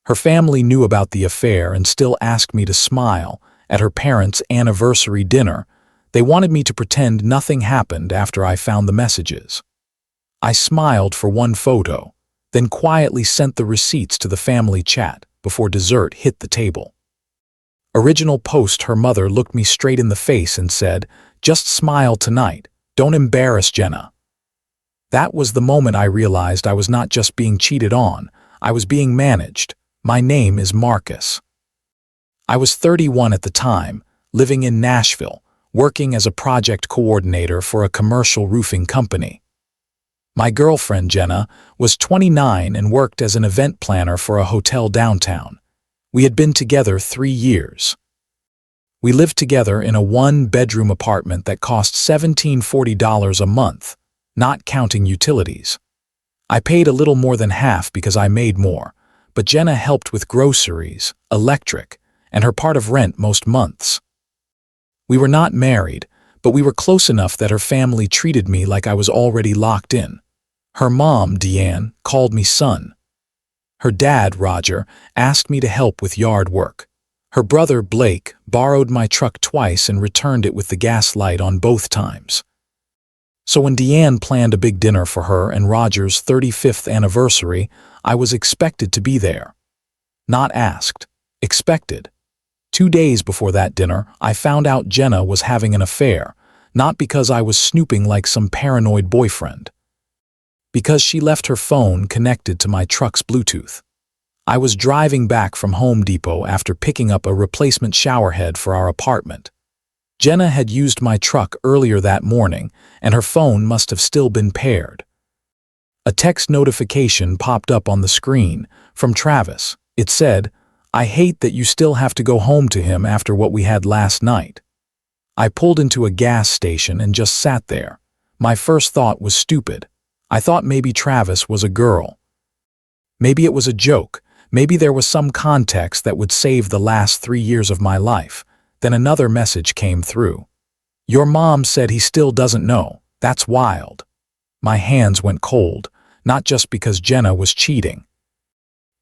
Her family knew about the affair and still asked me to smile at her parents' anniversary dinner. They wanted me to pretend nothing happened after I found the messages. I smiled for one photo, then quietly sent the receipts to the family chat before dessert hit the table. Original post. Her mother looked me straight in the face and said, "Just smile tonight. Don't embarrass Jenna." That was the moment I realized I was not just being cheated on, I was being managed. My name is Marcus. I was 31 at the time, living in Nashville, working as a project coordinator for a commercial roofing company. My girlfriend, Jenna, was 29 and worked as an event planner for a hotel downtown. We had been together 3 years. We lived together in a one-bedroom apartment that cost $1,740 a month, not counting utilities. I paid a little more than half because I made more, but Jenna helped with groceries, electric, and her part of rent most months. We were not married, but we were close enough that her family treated me like I was already locked in. Her mom, Deanne, called me son. Her dad, Roger, asked me to help with yard work. Her brother, Blake, borrowed my truck twice and returned it with the gas light on both times. So when Deanne planned a big dinner for her and Roger's 35th anniversary, I was expected to be there. Not asked, expected. 2 days before that dinner, I found out Jenna was having an affair, not because I was snooping like some paranoid boyfriend. Because she left her phone connected to my truck's Bluetooth. I was driving back from Home Depot after picking up a replacement shower head for our apartment. Jenna had used my truck earlier that morning, and her phone must have still been paired. A text notification popped up on the screen from Travis. It said, "I hate that you still have to go home to him after what we had last night." I pulled into a gas station and just sat there. My first thought was stupid. I thought maybe Travis was a girl. Maybe it was a joke. Maybe there was some context that would save the last 3 years of my life. Then another message came through. "Your mom said he still doesn't know. That's wild." My hands went cold, not just because Jenna was cheating.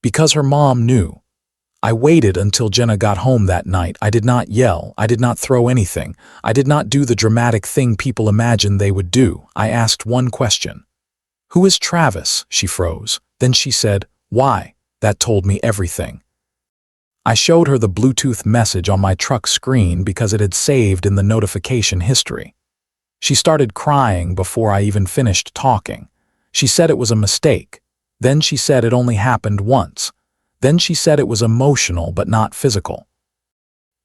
Because her mom knew. I waited until Jenna got home that night. I did not yell. I did not throw anything. I did not do the dramatic thing people imagine they would do. I asked one question. "Who is Travis?" She froze. Then she said, "Why?" That told me everything. I showed her the Bluetooth message on my truck screen because it had saved in the notification history. She started crying before I even finished talking. She said it was a mistake. Then she said it only happened once. Then she said it was emotional but not physical.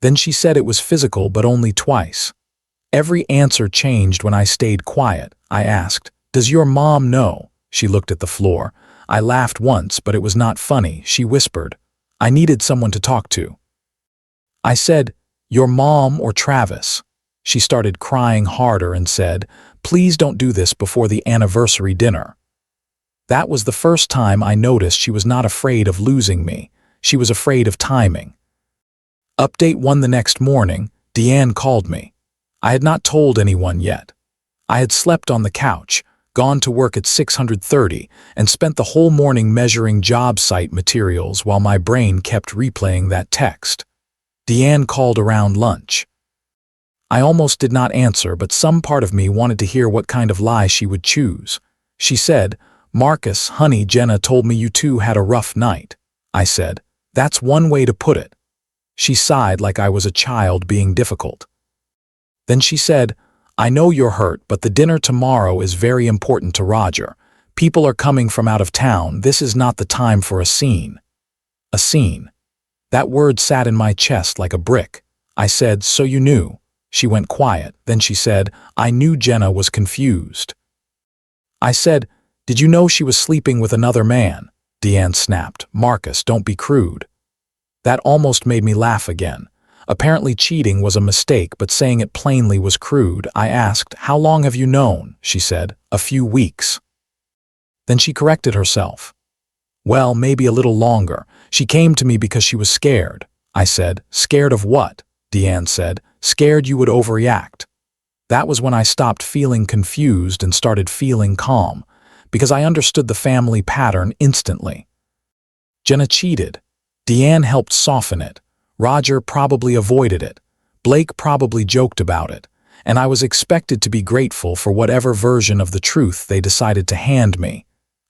Then she said it was physical but only twice. Every answer changed when I stayed quiet. I asked, "Does your mom know?" She looked at the floor. I laughed once, but it was not funny. She whispered, "I needed someone to talk to." I said, "Your mom or Travis?" She started crying harder and said, "Please don't do this before the anniversary dinner." That was the first time I noticed she was not afraid of losing me. She was afraid of timing. Update 1. The next morning, Deanne called me. I had not told anyone yet. I had slept on the couch, gone to work at 6:30, and spent the whole morning measuring job site materials while my brain kept replaying that text. Deanne called around lunch. I almost did not answer, but some part of me wanted to hear what kind of lie she would choose. She said, "Marcus, honey, Jenna told me you two had a rough night." I said, "That's one way to put it." She sighed like I was a child being difficult. Then she said, "I know you're hurt, but the dinner tomorrow is very important to Roger. People are coming from out of town. This is not the time for a scene." A scene. That word sat in my chest like a brick. I said, "So you knew?" She went quiet. Then she said, "I knew Jenna was confused." I said, "Did you know she was sleeping with another man?" Deanne snapped, "Marcus, don't be crude." That almost made me laugh again. Apparently cheating was a mistake, but saying it plainly was crude. I asked, "How long have you known?" She said, "A few weeks." Then she corrected herself. "Well, maybe a little longer. She came to me because she was scared." I said, "Scared of what?" Deanne said, "Scared you would overreact." That was when I stopped feeling confused and started feeling calm, because I understood the family pattern instantly. Jenna cheated. Deanne helped soften it. Roger probably avoided it. Blake probably joked about it. And I was expected to be grateful for whatever version of the truth they decided to hand me.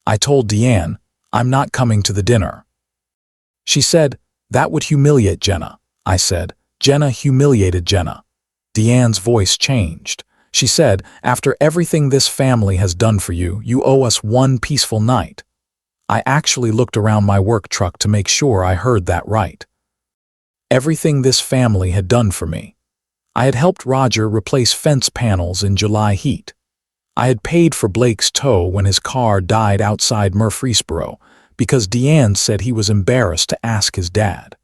I told Deanne, I'm not coming to the dinner. She said, that would humiliate Jenna. I said, Jenna humiliated Jenna. Deanne's voice changed. She said, after everything this family has done for you, you owe us one peaceful night. I actually looked around my work truck to make sure I heard that right. Everything this family had done for me. I had helped Roger replace fence panels in July heat. I had paid for Blake's tow when his car died outside Murfreesboro because Deanne said he was embarrassed to ask his dad.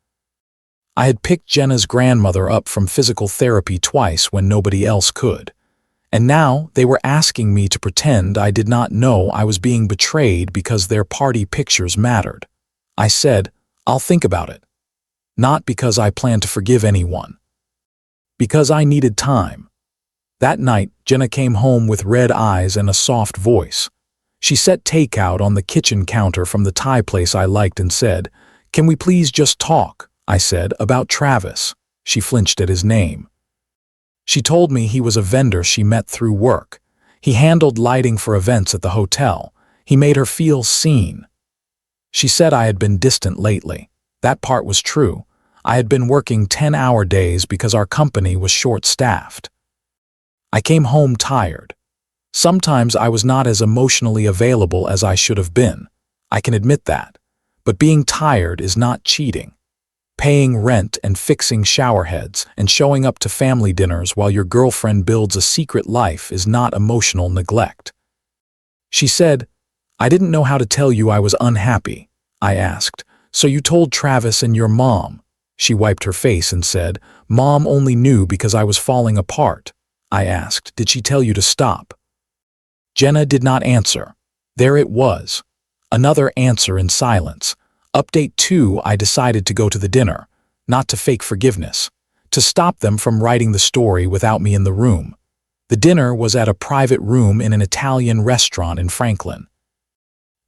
I had picked Jenna's grandmother up from physical therapy twice when nobody else could. And now they were asking me to pretend I did not know I was being betrayed because their party pictures mattered. I said, I'll think about it. Not because I plan to forgive anyone. Because I needed time. That night, Jenna came home with red eyes and a soft voice. She set takeout on the kitchen counter from the Thai place I liked and said, Can we please just talk? I said, about Travis. She flinched at his name. She told me he was a vendor she met through work. He handled lighting for events at the hotel. He made her feel seen. She said I had been distant lately. That part was true. I had been working 10-hour days because our company was short-staffed. I came home tired. Sometimes I was not as emotionally available as I should have been. I can admit that. But being tired is not cheating. Paying rent and fixing shower heads and showing up to family dinners while your girlfriend builds a secret life is not emotional neglect. She said, I didn't know how to tell you I was unhappy. I asked, so you told Travis and your mom? She wiped her face and said, Mom only knew because I was falling apart. I asked, did she tell you to stop? Jenna did not answer. There it was. Another answer in silence. Update 2, I decided to go to the dinner, not to fake forgiveness, to stop them from writing the story without me in the room. The dinner was at a private room in an Italian restaurant in Franklin.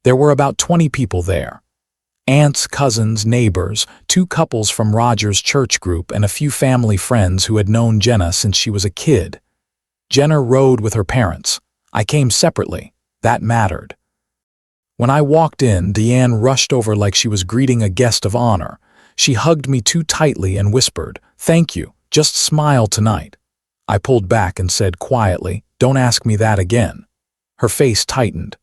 There were about 20 people there. Aunts, cousins, neighbors, 2 couples from Roger's church group and a few family friends who had known Jenna since she was a kid. Jenna rode with her parents. I came separately. That mattered. When I walked in, Deanne rushed over like she was greeting a guest of honor. She hugged me too tightly and whispered, Thank you, just smile tonight. I pulled back and said quietly, Don't ask me that again. Her face tightened.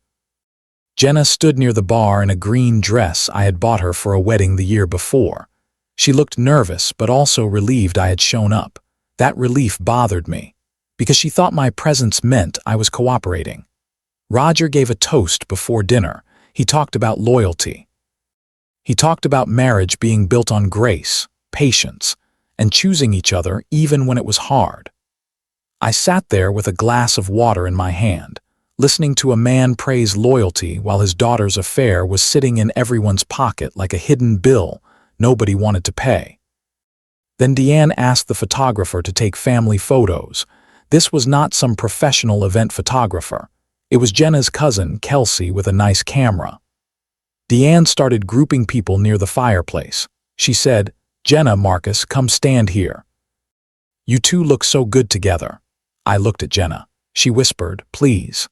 Jenna stood near the bar in a green dress I had bought her for a wedding the year before. She looked nervous but also relieved I had shown up. That relief bothered me, because she thought my presence meant I was cooperating. Roger gave a toast before dinner. He talked about loyalty. He talked about marriage being built on grace, patience, and choosing each other even when it was hard. I sat there with a glass of water in my hand, listening to a man praise loyalty while his daughter's affair was sitting in everyone's pocket like a hidden bill nobody wanted to pay. Then Deanne asked the photographer to take family photos. This was not some professional event photographer. It was Jenna's cousin, Kelsey, with a nice camera. Deanne started grouping people near the fireplace. She said, Jenna, Marcus, come stand here. You two look so good together. I looked at Jenna. She whispered, please.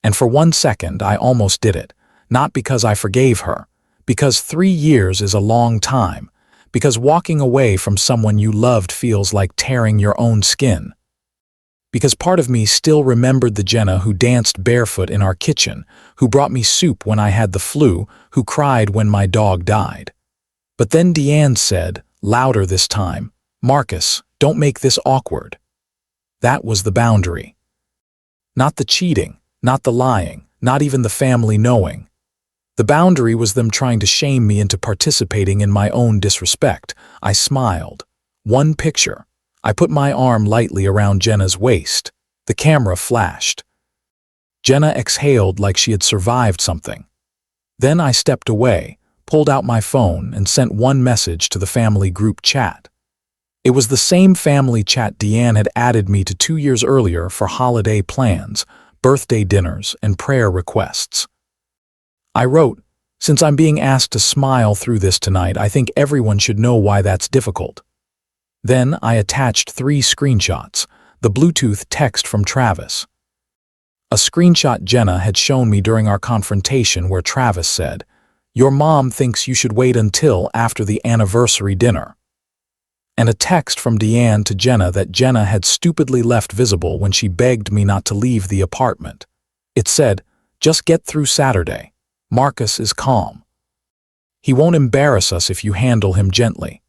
And for 1 second, I almost did it. Not because I forgave her. Because 3 years is a long time. Because walking away from someone you loved feels like tearing your own skin. Because part of me still remembered the Jenna who danced barefoot in our kitchen, who brought me soup when I had the flu, who cried when my dog died. But then Deanne said, louder this time, Marcus, don't make this awkward. That was the boundary. Not the cheating, not the lying, not even the family knowing. The boundary was them trying to shame me into participating in my own disrespect. I smiled. One picture. I put my arm lightly around Jenna's waist. The camera flashed. Jenna exhaled like she had survived something. Then I stepped away, pulled out my phone, and sent one message to the family group chat. It was the same family chat Deanne had added me to 2 years earlier for holiday plans, birthday dinners, and prayer requests. I wrote, Since I'm being asked to smile through this tonight, I think everyone should know why that's difficult. Then I attached 3 screenshots, the Bluetooth text from Travis. A screenshot Jenna had shown me during our confrontation where Travis said, "Your mom thinks you should wait until after the anniversary dinner." And a text from Deanne to Jenna that Jenna had stupidly left visible when she begged me not to leave the apartment. It said, "Just get through Saturday. Marcus is calm. He won't embarrass us if you handle him gently."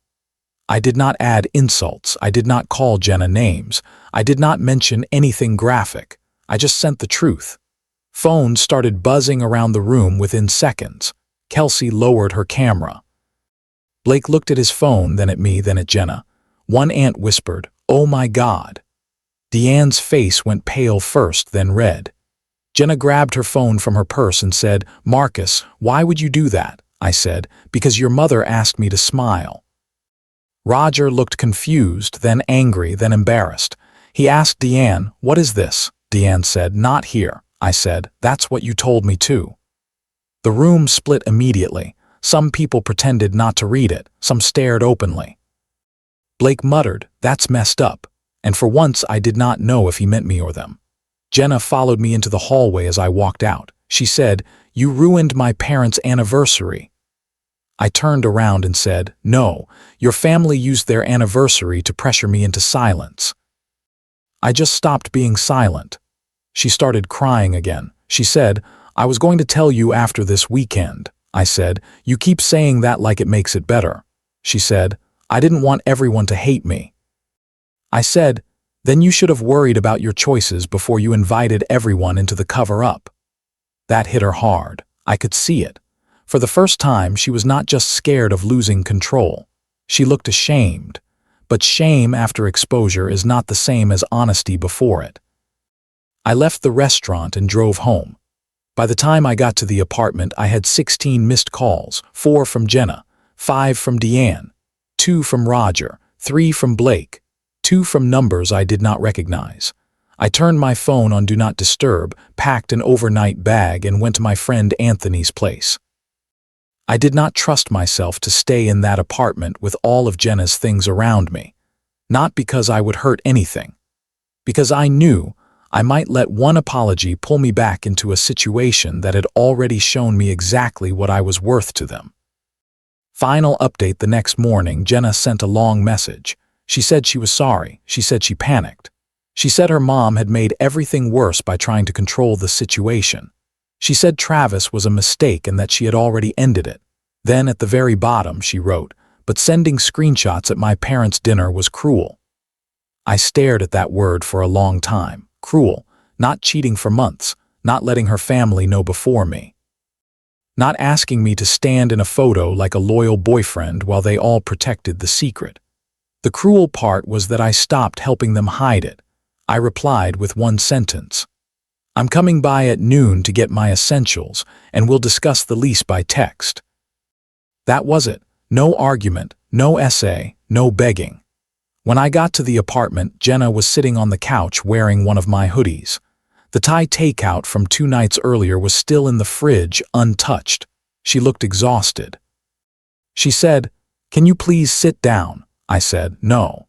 I did not add insults. I did not call Jenna names. I did not mention anything graphic. I just sent the truth. Phones started buzzing around the room within seconds. Kelsey lowered her camera. Blake looked at his phone, then at me, then at Jenna. One aunt whispered, "Oh my God." Deanne's face went pale first, then red. Jenna grabbed her phone from her purse and said, "Marcus, why would you do that?" I said, "Because your mother asked me to smile." Roger looked confused, then angry, then embarrassed. He asked Deanne, "What is this?" Deanne said, "Not here." I said, "That's what you told me too." The room split immediately. Some people pretended not to read it. Some stared openly. Blake muttered, "That's messed up." And for once I did not know if he meant me or them. Jenna followed me into the hallway as I walked out. She said, "You ruined my parents' anniversary." I turned around and said, "No, your family used their anniversary to pressure me into silence." I just stopped being silent. She started crying again. She said, "I was going to tell you after this weekend." I said, "You keep saying that like it makes it better." She said, "I didn't want everyone to hate me." I said, "Then you should have worried about your choices before you invited everyone into the cover-up." That hit her hard. I could see it. For the first time, she was not just scared of losing control. She looked ashamed. But shame after exposure is not the same as honesty before it. I left the restaurant and drove home. By the time I got to the apartment, I had 16 missed calls, 4 from Jenna, 5 from Deanne, 2 from Roger, 3 from Blake, 2 from numbers I did not recognize. I turned my phone on Do Not Disturb, packed an overnight bag, and went to my friend Anthony's place. I did not trust myself to stay in that apartment with all of Jenna's things around me. Not because I would hurt anything. Because I knew I might let one apology pull me back into a situation that had already shown me exactly what I was worth to them. Final update: the next morning, Jenna sent a long message. She said she was sorry. She said she panicked. She said her mom had made everything worse by trying to control the situation. She said Travis was a mistake and that she had already ended it. Then at the very bottom she wrote, "But sending screenshots at my parents' dinner was cruel." I stared at that word for a long time. Cruel. Not cheating for months. Not letting her family know before me. Not asking me to stand in a photo like a loyal boyfriend while they all protected the secret. The cruel part was that I stopped helping them hide it. I replied with one sentence. "I'm coming by at noon to get my essentials, and we'll discuss the lease by text." That was it. No argument, no essay, no begging. When I got to the apartment, Jenna was sitting on the couch wearing one of my hoodies. The Thai takeout from 2 nights earlier was still in the fridge, untouched. She looked exhausted. She said, "Can you please sit down?" I said, "No."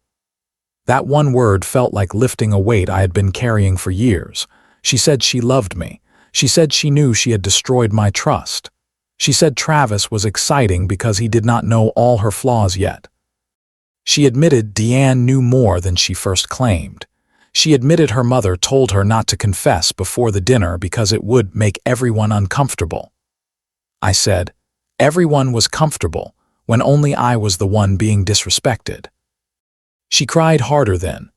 That one word felt like lifting a weight I had been carrying for years. She said she loved me. She said she knew she had destroyed my trust. She said Travis was exciting because he did not know all her flaws yet. She admitted Deanne knew more than she first claimed. She admitted her mother told her not to confess before the dinner because it would make everyone uncomfortable. I said, everyone was comfortable when only I was the one being disrespected. She cried harder then.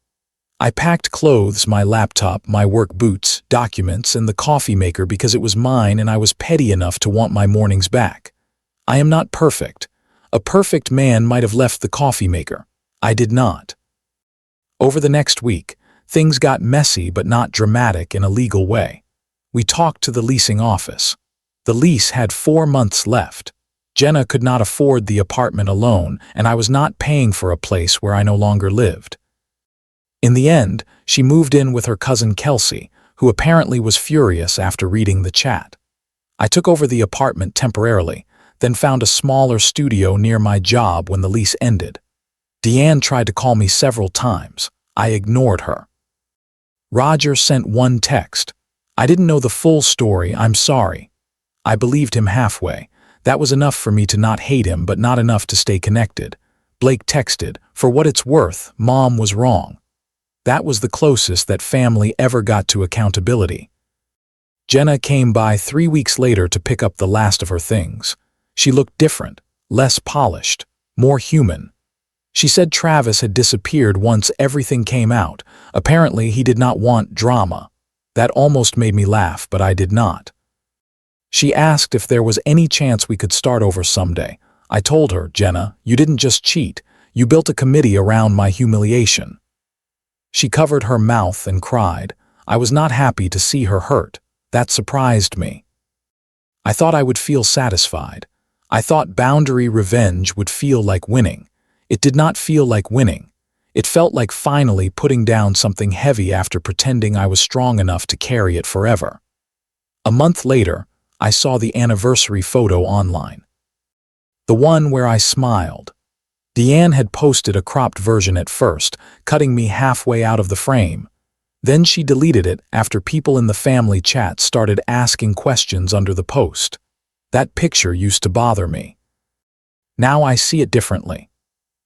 I packed clothes, my laptop, my work boots, documents, and the coffee maker because it was mine and I was petty enough to want my mornings back. I am not perfect. A perfect man might have left the coffee maker. I did not. Over the next week, things got messy but not dramatic in a legal way. We talked to the leasing office. The lease had 4 months left. Jenna could not afford the apartment alone, and I was not paying for a place where I no longer lived. In the end, she moved in with her cousin Kelsey, who apparently was furious after reading the chat. I took over the apartment temporarily, then found a smaller studio near my job when the lease ended. Deanne tried to call me several times. I ignored her. Roger sent one text. I didn't know the full story, I'm sorry. I believed him halfway. That was enough for me to not hate him, but not enough to stay connected. Blake texted, for what it's worth, Mom was wrong. That was the closest that family ever got to accountability. Jenna came by 3 weeks later to pick up the last of her things. She looked different, less polished, more human. She said Travis had disappeared once everything came out. Apparently, he did not want drama. That almost made me laugh, but I did not. She asked if there was any chance we could start over someday. I told her, Jenna, you didn't just cheat. You built a committee around my humiliation. She covered her mouth and cried. I was not happy to see her hurt. That surprised me. I thought I would feel satisfied. I thought boundary revenge would feel like winning. It did not feel like winning. It felt like finally putting down something heavy after pretending I was strong enough to carry it forever. A month later, I saw the anniversary photo online. The one where I smiled. Deanne had posted a cropped version at first, cutting me halfway out of the frame. Then she deleted it after people in the family chat started asking questions under the post. That picture used to bother me. Now I see it differently.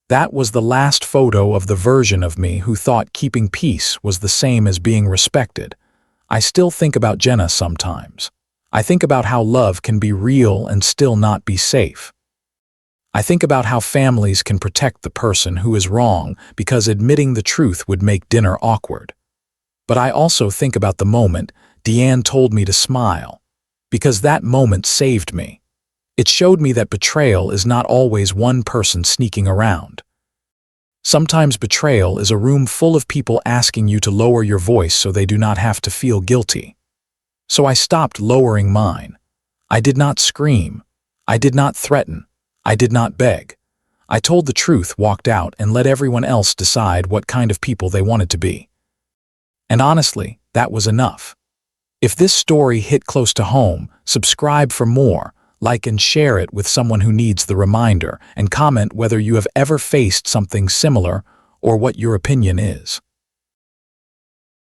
That was the last photo of the version of me who thought keeping peace was the same as being respected. I still think about Jenna sometimes. I think about how love can be real and still not be safe. I think about how families can protect the person who is wrong because admitting the truth would make dinner awkward. But I also think about the moment Deanne told me to smile, because that moment saved me. It showed me that betrayal is not always one person sneaking around. Sometimes betrayal is a room full of people asking you to lower your voice so they do not have to feel guilty. So I stopped lowering mine. I did not scream. I did not threaten. I did not beg. I told the truth, walked out, and let everyone else decide what kind of people they wanted to be. And honestly, that was enough. If this story hit close to home, subscribe for more, like and share it with someone who needs the reminder, and comment whether you have ever faced something similar or what your opinion is.